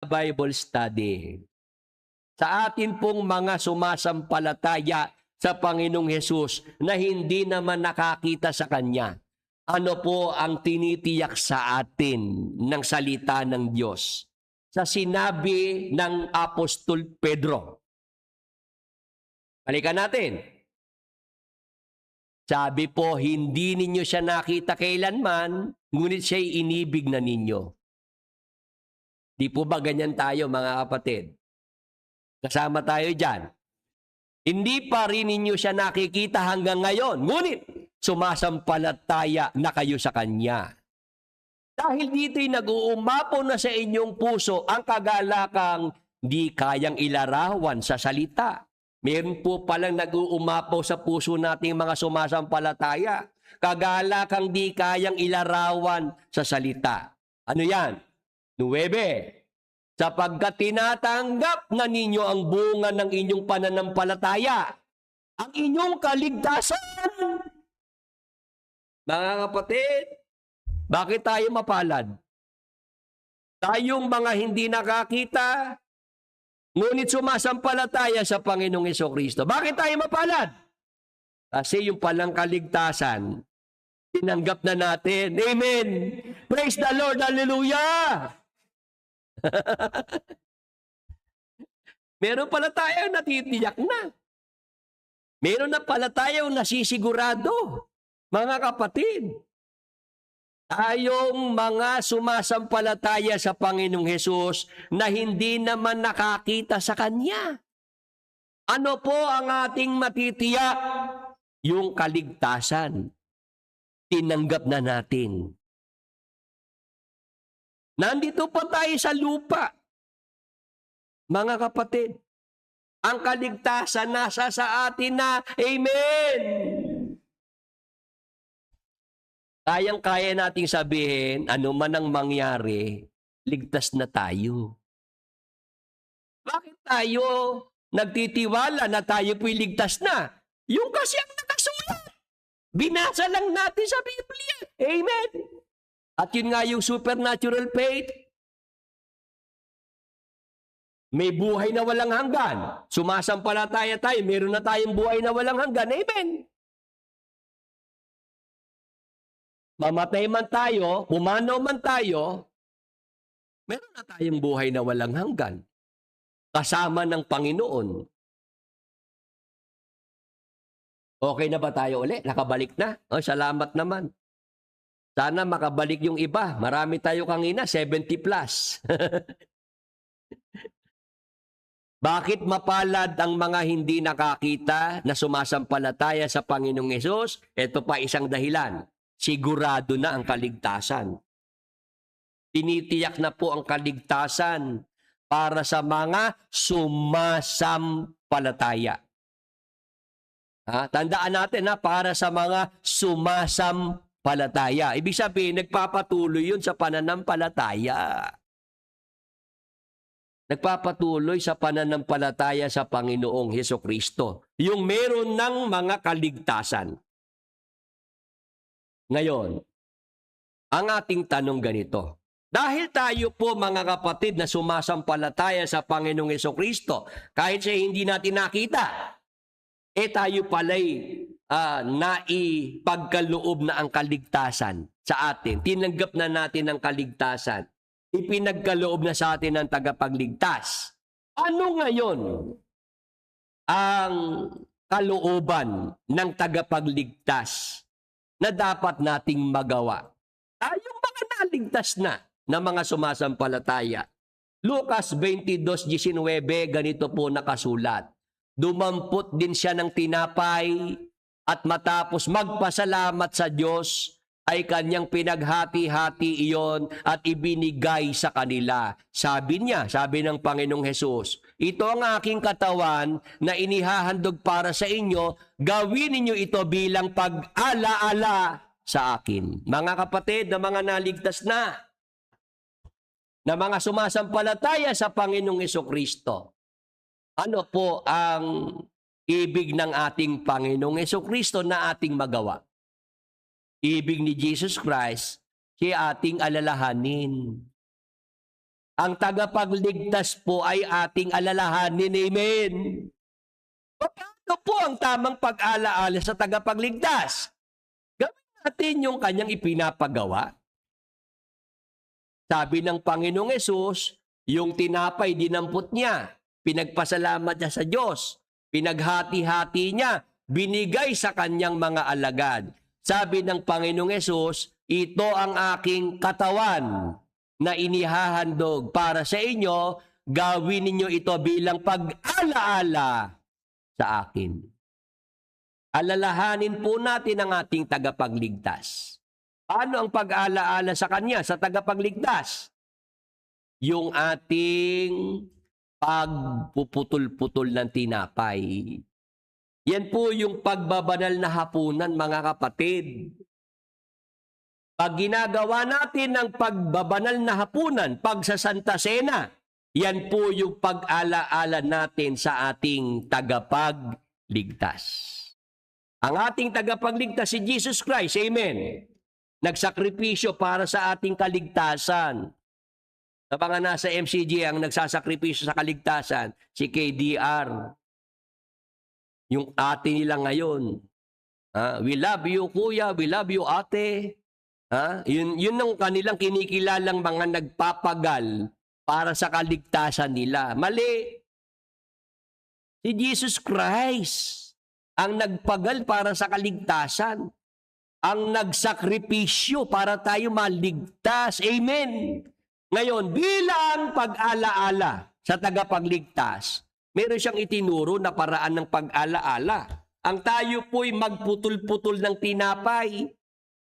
Bible study. Sa atin pong mga sumasampalataya sa Panginoong Hesus na hindi naman nakakita sa Kanya, ano po ang tinitiyak sa atin ng salita ng Diyos? Sa sinabi ng Apostol Pedro. Balikan natin. Sabi po, hindi ninyo siya nakita kailanman, ngunit siya'y inibig na ninyo. Di po ba ganyan tayo, mga kapatid? Kasama tayo dyan. Hindi pa rin ninyo siya nakikita hanggang ngayon, ngunit sumasampalataya na kayo sa Kanya. Dahil dito'y nag-uumapaw na sa inyong puso ang kagalakang di kayang ilarawan sa salita. Meron po palang nag-uumapaw sa puso nating mga sumasampalataya. Kagalakang di kayang ilarawan sa salita. Ano yan? 9. Sapagkat tinatanggap na ninyo ang bunga ng inyong pananampalataya, ang inyong kaligtasan. Mga kapatid, bakit tayo mapalad? Tayong mga hindi nakakita, ngunit sumasampalataya sa Panginoong Hesukristo. Bakit tayo mapalad? Kasi yung palang kaligtasan, tinanggap na natin. Amen! Praise the Lord! Hallelujah! Meron pala tayong natitiyak na. Meron na pala tayong nasisigurado. Mga kapatid, tayong mga sumasampalataya sa Panginoong Hesus na hindi naman nakakita sa Kanya. Ano po ang ating matitiyak? Yung kaligtasan. Tinanggap na natin. Nandito pa tayo sa lupa. Mga kapatid, ang kaligtasan nasa sa atin na. Amen! Kayang-kaya nating sabihin, ano man ang mangyari, ligtas na tayo. Bakit tayo nagtitiwala na tayo po'y ligtas na? Yung kasi ang nakasulat. Binasa lang natin sa Biblia. Amen! At yun nga yung supernatural faith. May buhay na walang hanggan. Sumasampalataya tayo, meron na tayong buhay na walang hanggan. Amen! Mamatay man tayo, pumanaw man tayo, meron na tayong buhay na walang hanggan. Kasama ng Panginoon. Okay na ba tayo uli? Nakabalik na? Oh, salamat naman. Sana makabalik yung iba. Marami tayo kanina, 70 plus. Bakit mapalad ang mga hindi nakakita na sumasampalataya sa Panginoong Hesus? Ito pa isang dahilan. Sigurado na ang kaligtasan. Tinitiyak na po ang kaligtasan para sa mga sumasampalataya. Tandaan natin para sa mga sumasampalataya. Ibig sabihin, nagpapatuloy yun sa pananampalataya. Nagpapatuloy sa pananampalataya sa Panginoong Hesukristo. Yung meron ng mga kaligtasan. Ngayon, ang ating tanong ganito. Dahil tayo po mga kapatid na sumasampalataya sa Panginoong Hesukristo, kahit siya hindi natin nakita, tayo pala'y naipagkaloob na ang kaligtasan sa atin. Tinanggap na natin ang kaligtasan. Ipinagkaloob na sa atin ang tagapagligtas. Ano ngayon ang kalooban ng tagapagligtas na dapat nating magawa? Tayong mga naligtas na mga sumasampalataya. Lucas 22:19, ganito po nakasulat. Dumampot din siya ng tinapay at matapos magpasalamat sa Diyos ay kanyang pinaghati-hati iyon at ibinigay sa kanila. Sabi niya, sabi ng Panginoong Hesus, ito ang aking katawan na inihahandog para sa inyo, gawin ninyo ito bilang pag-ala-ala sa akin. Mga kapatid na mga naligtas na mga sumasampalataya sa Panginoong Hesukristo, ano po ang ibig ng ating Panginoong Hesukristo na ating magawa? Ibig ni Jesus Christ, siya ating alalahanin. Ang tagapagligtas po ay ating alalahanin. Amen. Paano po ang tamang pag-alaala sa tagapagligtas? Gawin natin yung kanyang ipinapagawa. Sabi ng Panginoong Hesus, yung tinapay dinampot niya, pinagpasalamat niya sa Diyos, pinaghati-hati niya, binigay sa kanyang mga alagad. Sabi ng Panginoong Hesus, ito ang aking katawan na inihahandog para sa inyo, gawin ninyo ito bilang pag-alaala sa akin. Alalahanin po natin ang ating tagapagligtas. Paano ang pag-alaala sa kanya, sa tagapagligtas? Yung ating pagpuputol-putol ng tinapay. Yan po yung pagbabanal na hapunan, mga kapatid. Pag ginagawa natin ang pagbabanal na hapunan, pag sa Santa Cena, yan po yung pag-alaala natin sa ating tagapagligtas. Ang ating tagapagligtas si Jesus Christ, amen. Nagsakripisyo para sa ating kaligtasan. Sa mga nasa MCG ang nagsasakripisyo sa kaligtasan, si KDR. Yung ate nila ngayon. We love you, kuya. We love you, ate. Yun ang kanilang kinikilalang mga nagpapagal para sa kaligtasan nila. Mali. Si Jesus Christ ang nagpagal para sa kaligtasan. Ang nagsakripisyo para tayo maligtas. Amen. Ngayon, bilang pag-alaala sa tagapagligtas, meron siyang itinuro na paraan ng pag-alaala. Ang tayo po'y magputol-putol ng tinapay,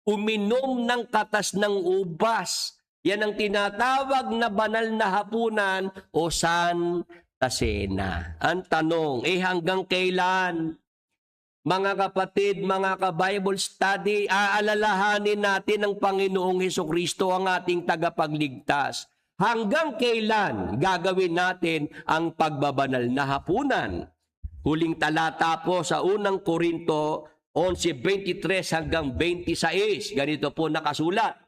uminom ng katas ng ubas. Yan ang tinatawag na banal na hapunan o Santa Cena. Ang tanong, hanggang kailan? Mga kapatid, mga ka-Bible study, aalalahanin natin ang Panginoong Hesukristo ang ating tagapagligtas. Hanggang kailan gagawin natin ang pagbabanal na hapunan? Huling talata po sa unang Korinto 11:23 hanggang 26. Ganito po nakasulat.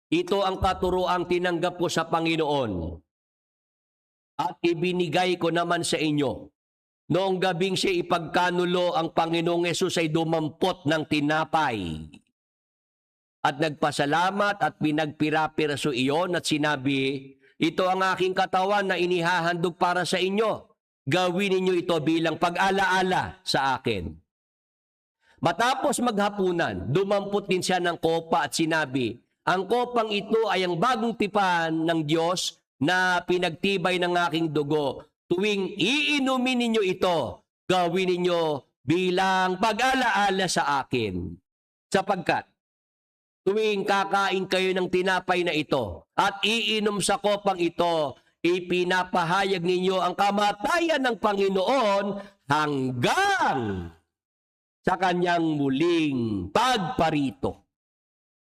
Ito ang katuroang tinanggap ko sa Panginoon at ibinigay ko naman sa inyo. Noong gabing siya ipagkanulo, ang Panginoong Hesus ay dumampot ng tinapay at nagpasalamat at pinagpira-piraso iyon at sinabi, ito ang aking katawan na inihahandog para sa inyo. Gawin ninyo ito bilang pag-alaala sa akin. Matapos maghapunan, dumampot din siya ng kopa at sinabi, ang kopang ito ay ang bagong tipan ng Diyos na pinagtibay ng aking dugo. Tuwing iinumin ninyo ito, gawin ninyo bilang pag-alaala sa akin. Sapagkat, tuwing kakain kayo ng tinapay na ito at iinom sa kopang ito, ipinapahayag ninyo ang kamatayan ng Panginoon hanggang sa kanyang muling pagparito.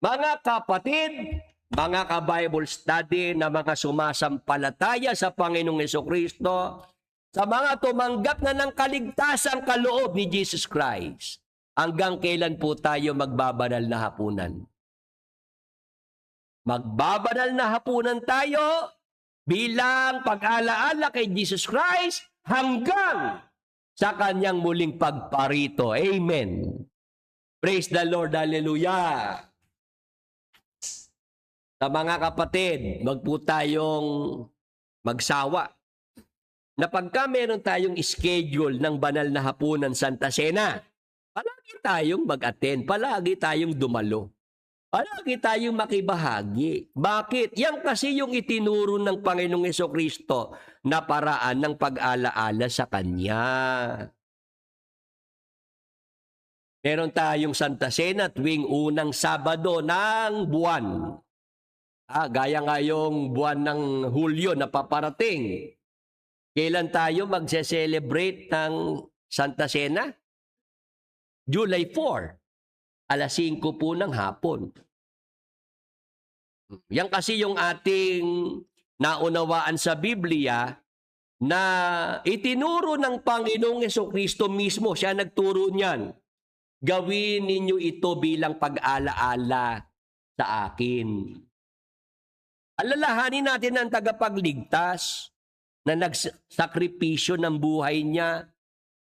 Mga kapatid, mga ka-Bible study na mga sumasampalataya sa Panginoong Hesukristo, sa mga tumanggap na ng kaligtasang kaloob ni Jesus Christ, hanggang kailan po tayo magbabanal na hapunan? Magbabanal na hapunan tayo bilang pag-alaala kay Jesus Christ hanggang sa kanyang muling pagparito. Amen. Praise the Lord. Hallelujah. Sa mga kapatid, wag po tayong magsawa na pagka meron tayong schedule ng banal na hapunan Santa Cena, palagi tayong mag-attend, palagi tayong dumalo, palagi tayong makibahagi. Bakit? Yan kasi yung itinuro ng Panginoong Hesukristo na paraan ng pag-alaala sa Kanya. Meron tayong Santa Cena tuwing unang Sabado ng buwan. Gaya ngayong buwan ng Hulyo na paparating. Kailan tayo magse-celebrate ng Santa Cena? July 4, alas 5 po ng hapon. Yan kasi yung ating naunawaan sa Biblia na itinuro ng Panginoong Hesukristo mismo. Siya nagturo niyan. Gawin ninyo ito bilang pag-alaala sa akin. Alalahanin natin ang tagapagligtas na nagsakripisyo ng buhay niya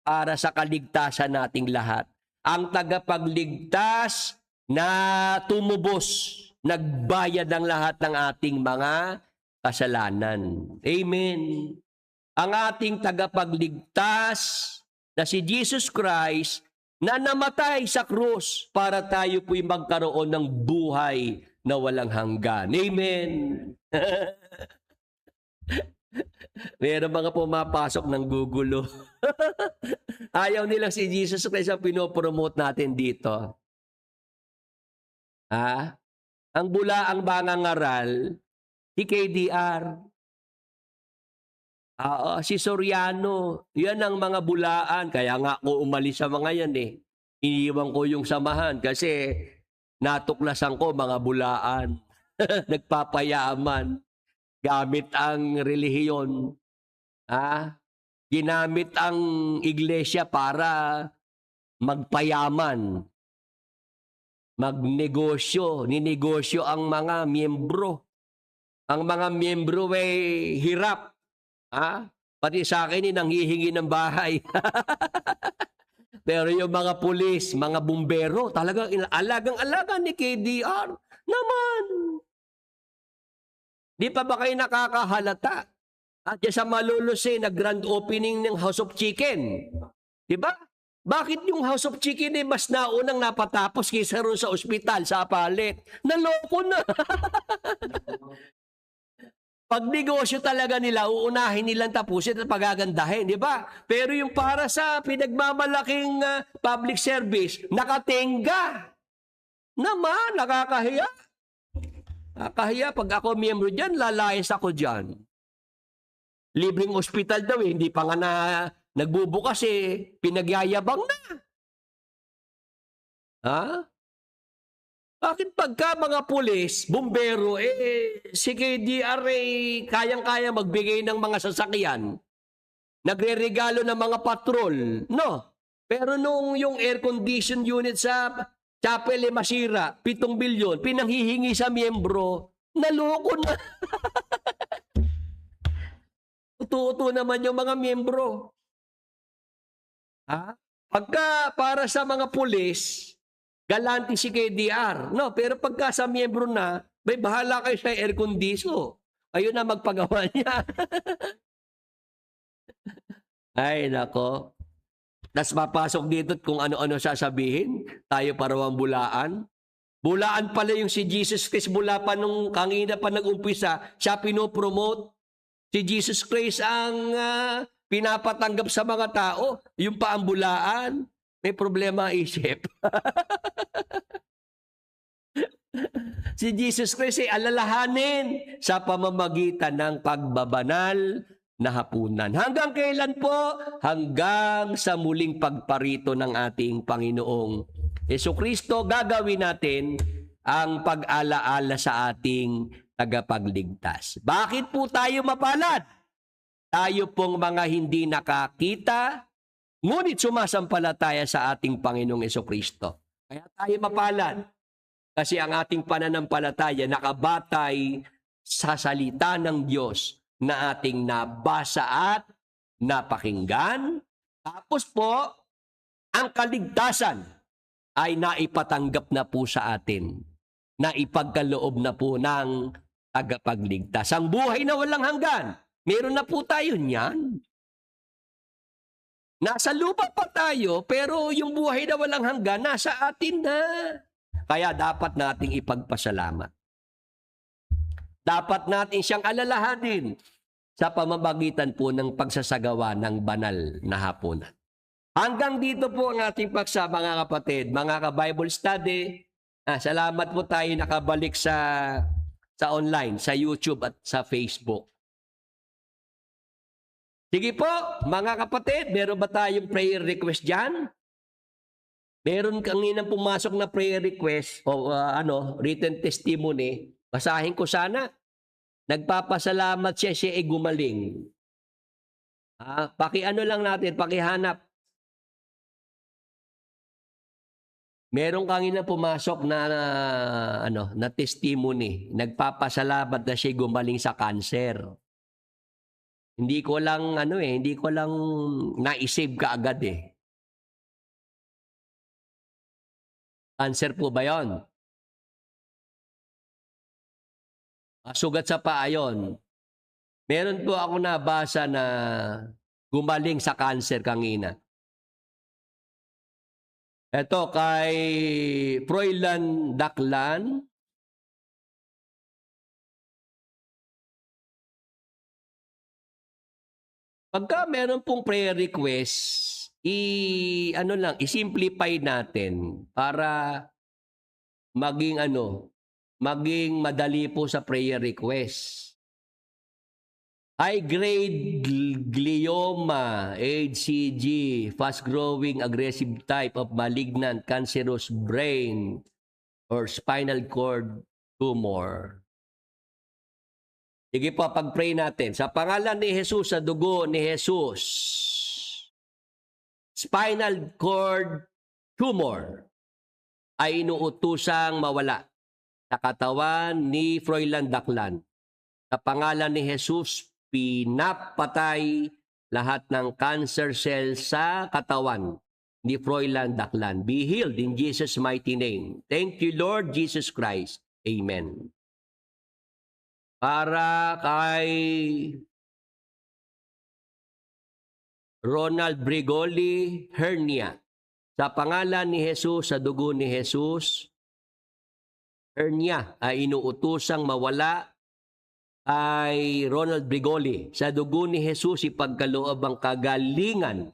para sa kaligtasan nating lahat. Ang tagapagligtas na tumubos, nagbayad ng lahat ng ating mga kasalanan. Amen. Ang ating tagapagligtas na si Jesus Christ na namatay sa krus para tayo po'y magkaroon ng buhay na walang hanggan. Amen. Meron mga pumapasok ng gugulo. Ayaw nilang si Jesus Christ ang pinopromote natin dito. Ang bulaang mangangaral, si KDR. Si Soriano. Yan ang mga bulaan. Kaya nga ako umalis sa mga yan eh. Iniwan ko yung samahan kasi natuklasan ko mga bulaan. Nagpapayaman. Gamit ang relihiyon. Ginamit ang iglesia para magpayaman. Magnegosyo. Ninegosyo ang mga miyembro. Ang mga miyembro ay hirap. Pati sa akin nanghihingi ng bahay. Pero yung mga pulis, mga bumbero, talagang alagang-alaga ni KDR naman. Di pa ba kayo nakakahalata? Diyan sa Malulose, nag-grand opening ng House of Chicken. Di ba? Bakit yung House of Chicken mas naunang napatapos kaysa ron sa ospital, sa Apalit? Naloko na. Pag negosyo talaga nila, uunahin nilang tapusin at pagagandahin, di ba? Pero yung para sa pinagmamalaking public service, nakatenga. Naman, nakakahiya. Nakakahiya. Pag ako miyembro dyan, lalayas ako dyan. Libreng ospital daw eh, hindi pa nga nagbubukas eh, pinagyayabang na. Bakit pagka mga pulis, bumbero, si KDR kayang-kaya magbigay ng mga sasakyan, nagre-regalo ng mga patrol, no? Pero nung yung air condition unit sa chapel masira, 7 bilyon, pinanghihingi sa miyembro, naloko na. Uto-uto naman yung mga miyembro. Pagka para sa mga pulis, galante si KDR. No, pero pagka sa miyembro na, may bahala kayo sa air condition. Ayun na magpagawa niya. Ay, nako. Tapos mapasok dito kung ano-ano sasabihin. Tayo parawang bulaan. Bulaan pala yung si Jesus Christ mula pa nung kanina pa nag-umpisa. Siya pinopromote. Si Jesus Christ ang pinapatanggap sa mga tao. Yung pa ang bulaan. May problema isip. Si Jesus Christ ay alalahanin sa pamamagitan ng pagbabanal na hapunan. Hanggang kailan po? Hanggang sa muling pagparito ng ating Panginoong Jesucristo, gagawin natin ang pag-alaala sa ating tagapagligtas. Bakit po tayo mapalad? Tayo pong mga hindi nakakita, ngunit sumasampalataya sa ating Panginoong Jesucristo. Kaya tayo mapalad. Kasi ang ating pananampalataya nakabatay sa salita ng Diyos na ating nabasa at napakinggan. Tapos po, ang kaligtasan ay naipatanggap na po sa atin. Naipagkaloob na po ng tagapagligtas. Ang buhay na walang hanggan, meron na po tayo niyan. Nasa lupa pa tayo, pero yung buhay na walang hanggan, nasa atin na. Kaya dapat nating ipagpasalamat. Dapat natin siyang alalahanin sa pamamagitan po ng pagsasagawa ng banal na hapunan. Hanggang dito po ang ating paksa, mga kapatid, mga ka-Bible study. Salamat po tayo nakabalik sa online, sa YouTube at sa Facebook. Sige po, mga kapatid, meron ba tayong prayer request dyan? Meron kanina pumasok na prayer request o written testimony. Basahin ko sana. Nagpapasalamat siya ay gumaling. Paki-ano lang natin, pakihanap. Meron kanina pumasok na testimony. Nagpapasalamat na siya gumaling sa cancer. Hindi ko lang hindi ko lang na-save kaagad eh. Cancer po ba 'yon? Sugat sa paa 'yon. Meron po ako nabasa na gumaling sa cancer kanina. Ito kay Froilan Daclan. Pagka meron pong prayer request, i-simplify natin para maging maging madali po sa prayer request. High-grade glioma, HCG, fast-growing aggressive type of malignant cancerous brain or spinal cord tumor. Sige po, pag-pray natin. Sa pangalan ni Jesus, sa dugo ni Jesus, spinal cord tumor ay inuutusang mawala sa katawan ni Froilan Daclan. Sa pangalan ni Jesus, pinapatay lahat ng cancer cells sa katawan ni Froilan Daclan. Be healed in Jesus' mighty name. Thank you, Lord Jesus Christ. Amen. Para kay Ronald Brigoli, hernia. Sa pangalan ni Jesus, sa dugo ni Jesus, hernia ay inuutusang mawala ay Ronald Brigoli. Sa dugo ni Jesus, ipagkaloob ang kagalingan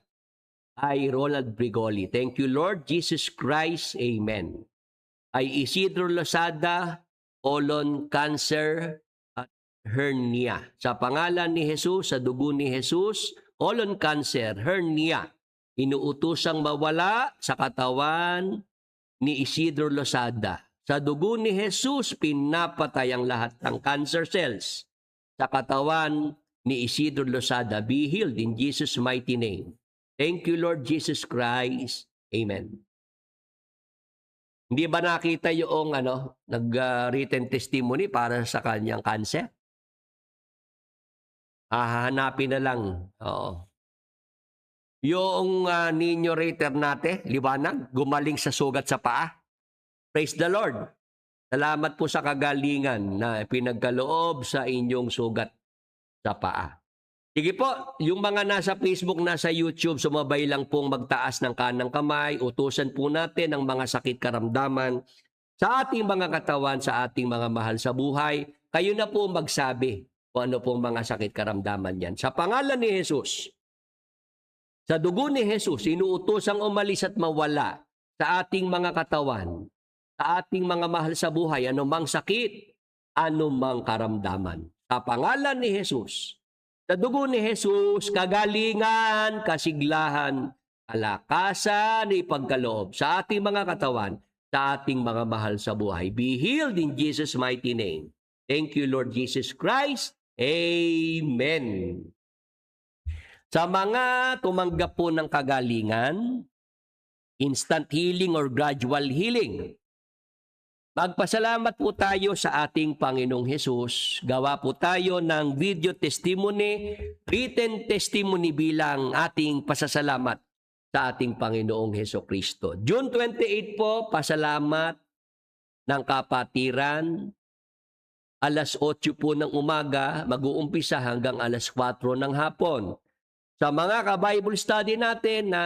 ay Ronald Brigoli. Thank you, Lord Jesus Christ. Amen. Ay Isidro Losada, colon cancer at hernia. Sa pangalan ni Jesus, sa dugo ni Jesus, colon cancer, hernia, inuutusang mawala sa katawan ni Isidro Losada. Sa dugo ni Jesus, pinapatay ang lahat ng cancer cells sa katawan ni Isidro Losada. Be healed in Jesus' mighty name. Thank you, Lord Jesus Christ. Amen. Hindi ba nakita yung nag-written testimony para sa kanyang cancer? Hahanapin na lang. Oo. Yung ninyo rater natin, liwanag, gumaling sa sugat sa paa. Praise the Lord. Salamat po sa kagalingan na pinagkaloob sa inyong sugat sa paa. Sige po, yung mga nasa Facebook, nasa YouTube, sumabay lang pong magtaas ng kanang kamay. Utusan po natin ang mga sakit karamdaman sa ating mga katawan, sa ating mga mahal sa buhay. Kayo na po magsabi kung ano pong mga sakit karamdaman yan. Sa pangalan ni Jesus, sa dugo ni Jesus, inuutosang umalis at mawala sa ating mga katawan, sa ating mga mahal sa buhay, anumang sakit, anumang karamdaman. Sa pangalan ni Jesus, sa dugo ni Jesus, kagalingan, kasiglahan, kalakasan, ipagkaloob sa ating mga katawan, sa ating mga mahal sa buhay. Be healed in Jesus' mighty name. Thank you, Lord Jesus Christ. Amen. Sa mga tumanggap po ng kagalingan, instant healing or gradual healing, magpasalamat po tayo sa ating Panginoong Hesus. Gawa po tayo ng video testimony, written testimony bilang ating pasasalamat sa ating Panginoong Hesukristo. June 28 po, pasalamat ng kapatiran. Alas 8 po ng umaga, mag-uumpisa hanggang alas 4 ng hapon. Sa mga ka-Bible study natin na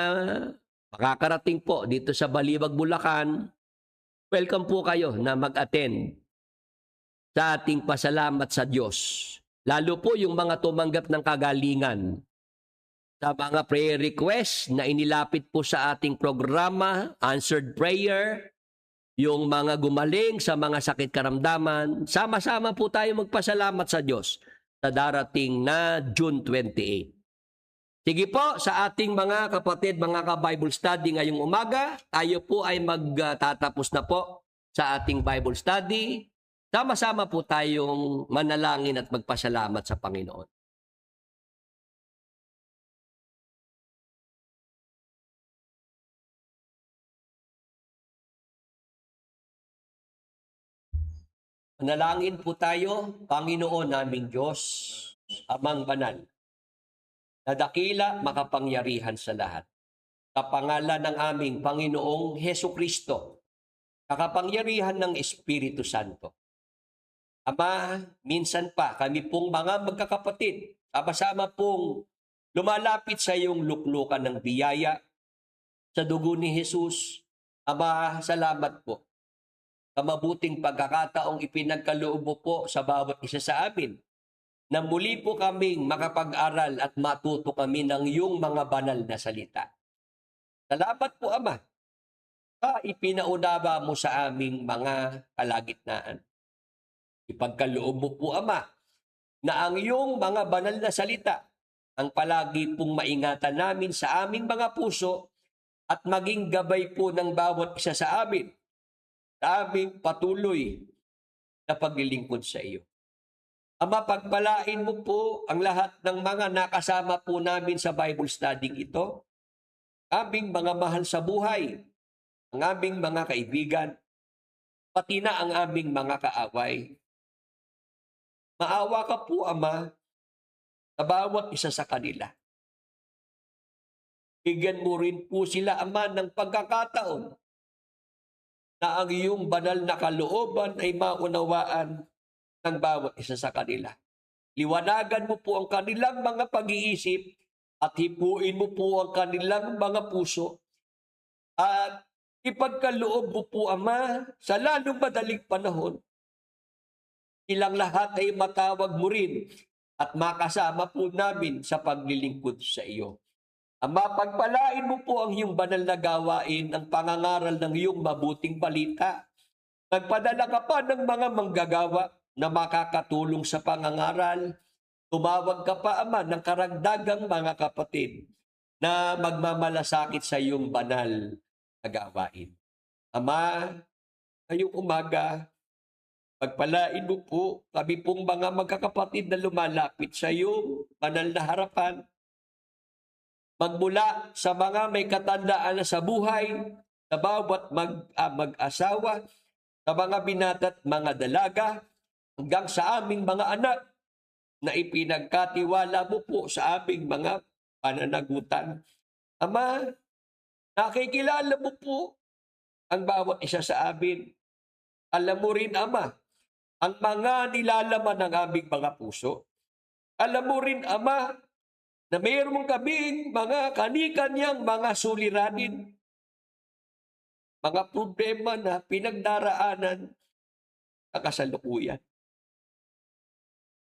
makakarating po dito sa Baliwag, Bulacan, welcome po kayo na mag-attend sa ating pasalamat sa Diyos. Lalo po yung mga tumanggap ng kagalingan sa mga prayer request na inilapit po sa ating programa, answered prayer, yung mga gumaling sa mga sakit karamdaman, sama-sama po tayo magpasalamat sa Diyos sa darating na June 28. Sige po, sa ating mga kapatid, mga ka-Bible study ngayong umaga, tayo po ay magtatapos na po sa ating Bible study. Sama-sama po tayong manalangin at magpasalamat sa Panginoon. Manalangin po tayo, Panginoon naming Diyos, Amang Banal, na dakila makapangyarihan sa lahat. Sa pangalan ng aming Panginoong Heso Kristo, kakapangyarihan ng Espiritu Santo. Ama, minsan pa kami pong mga magkakapatid, sama-sama pong lumalapit sa iyong luklukan ng biyaya sa dugo ni Jesus. Ama, salamat po sa mabuting pagkakataong ipinagkaloob mo po sa bawat isa sa amin na muli po kaming makapag-aral at matuto kami ng iyong mga banal na salita. Salamat po, Ama, sa ipinaunawa mo sa aming mga kalagitnaan. Ipagkaloob mo po, Ama, na ang iyong mga banal na salita ang palagi pong maingatan namin sa aming mga puso at maging gabay po ng bawat isa sa amin sa aming patuloy na paglilingkod sa iyo. Ama, pagpalain mo po ang lahat ng mga nakasama po namin sa Bible study ito, aming mga mahal sa buhay, ang aming mga kaibigan, pati na ang aming mga kaaway. Maawa ka po, Ama, sa bawat isa sa kanila. Bigyan mo rin po sila, Ama, ng pagkakataon na ang iyong banal na kalooban ay maunawaan ng bawat isa sa kanila. Liwanagan mo po ang kanilang mga pag-iisip at hipuin mo po ang kanilang mga puso at ipagkaloob mo po, Ama, sa lalong madaling panahon. Ilang lahat ay matawag mo rin at makasama po namin sa paglilingkod sa iyo. Ama, pagpalain mo po ang iyong banal na gawain, ang pangangaral ng iyong mabuting balita. Nagpadala ka pa ng mga manggagawa na makakatulong sa pangangaral. Tumawag ka pa, Ama, ng karagdagang mga kapatid na magmamalasakit sa iyong banal na gawain. Ama, ngayong umaga, pagpalain mo po kami pong mga magkakapatid na lumalapit sa iyong banal na harapan. Magmula sa mga may katandaan na sa buhay, sa bawat mag-asawa, sa mga binata at mga dalaga, hanggang sa aming mga anak na ipinagkatiwala mo po sa aming mga pananagutan. Ama, nakikilala mo po ang bawat isa sa amin. Alam mo rin, Ama, ang mga nilalaman ng aming mga puso. Alam mo rin, Ama, na mayroon kaming mga kani-kanyang mga suliranin, mga problema na pinagdaraanan sa kasalukuyan.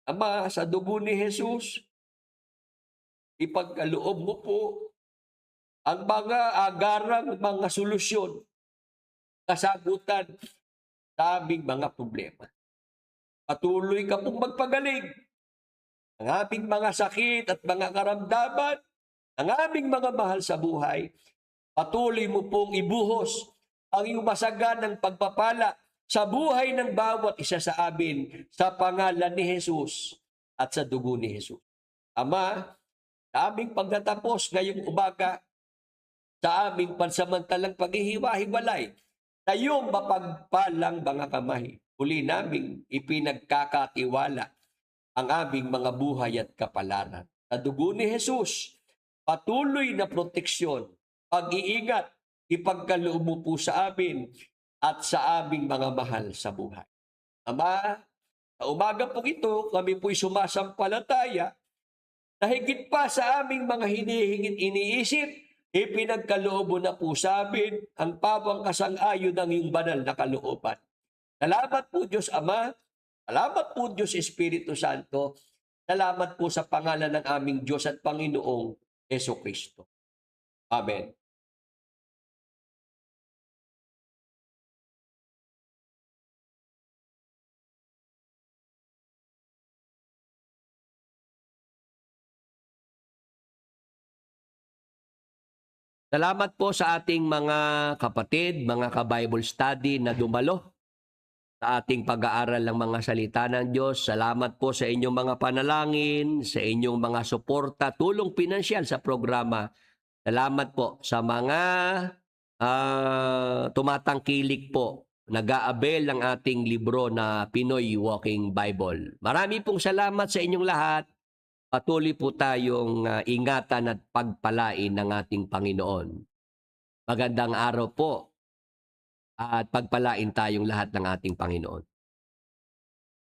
Ama, sa dugo ni Jesus, ipagkaloob mo po ang mga agarang mga solusyon, kasagutan sa aming mga problema. Patuloy ka pong magpagaling ang aming mga sakit at mga karamdaman, ang aming mga mahal sa buhay. Patuloy mo pong ibuhos ang iyong masaganang pagpapala sa buhay ng bawat isa sa amin sa pangalan ni Jesus at sa dugo ni Jesus. Ama, sa aming pagtatapos ngayong umaga, sa aming pansamantalang paghihiwa-hiwalay, sa iyong mapagpalang mga kamay, uli naming ipinagkakatiwala ang aming mga buhay at kapalaran. Sa dugo ni Jesus, patuloy na proteksyon, pag-iingat, ipagkaloob mo po sa amin at sa aming mga mahal sa buhay. Ama, sa umaga po ito, kami po'y sumasampalataya na higit pa sa aming mga hinihingit iniisip, ipinagkaloob mo na po sa amin ang pawang kasang-ayon ng iyong banal na kalooban. Salamat po, Diyos Ama. Salamat po, Diyos Espiritu Santo. Salamat po sa pangalan ng aming Diyos at Panginoong Heso Kristo. Amen. Salamat po sa ating mga kapatid, mga ka-Bible study na dumalo sa ating pag-aaral ng mga salita ng Diyos. Salamat po sa inyong mga panalangin, sa inyong mga suporta, tulong pinansyal sa programa. Salamat po sa mga tumatangkilik po nag-aabel ng ating libro na Pinoy Walking Bible. Marami pong salamat sa inyong lahat. Patuloy po tayong ingatan at pagpalain ng ating Panginoon. Magandang araw po at pagpalain tayong lahat ng ating Panginoon.